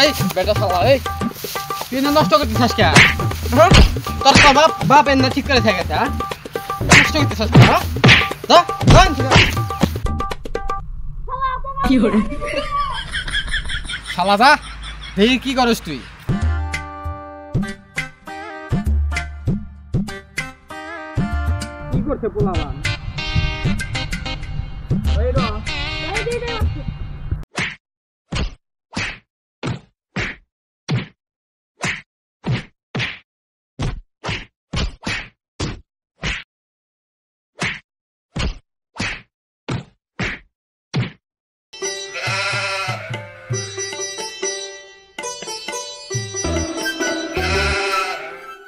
এই বেটা শালা এই তুই না নষ্ট করতেছিস কে তোর বাপ এনে ঠিক করে থাকে হ্যাঁ নষ্ট করতেছিস হ্যাঁ যা গান কি হরে শালা যা দেখি কি করিস তুই কি করতে পোলাবান ওই র এই দে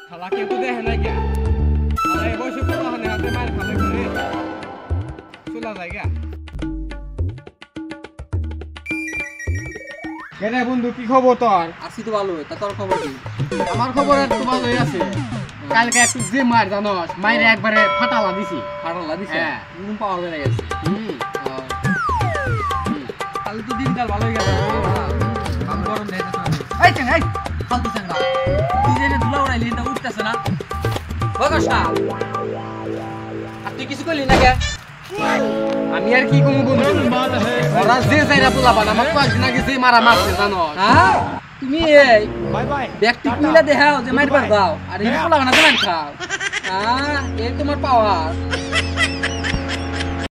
শালাকে তো দেখে না কি শালা এই বসে পোলাহানে হাতে মার খালে করে চলা যায় গা কেরে বন্ধু কি খবর তোর আসি তো ভালো তা তোর খবর কি আমার খবর একটু ভালোই আছে কালকে একটু যে মার জানোস মাইরে একবারে ফাটালা দিছি হ্যাঁ নুন পাওয়ার হয়ে গেছে তাহলে তো দিনকাল ভালো হয়ে গেছে কাম গরম দেয় না এই চেঙ্গা এই ফালতু চেঙ্গা তুই যে ধুলা উড়াইলি না উঠতেছ না বগসা আর তুই কিছু কইলি না কে আমি আর কি কমু বন্ধু ওরা যে যাইরা পোলাবান আমার কয়েকদিন আগে যে মারা মারছে জানোস হ্যাঁ তুমি এই ব্যক্তি কইলা দেখাও যে মারবার দাও আর এই পোলা বানা মার খাও হ্যাঁ এই তোমার পাওয়ার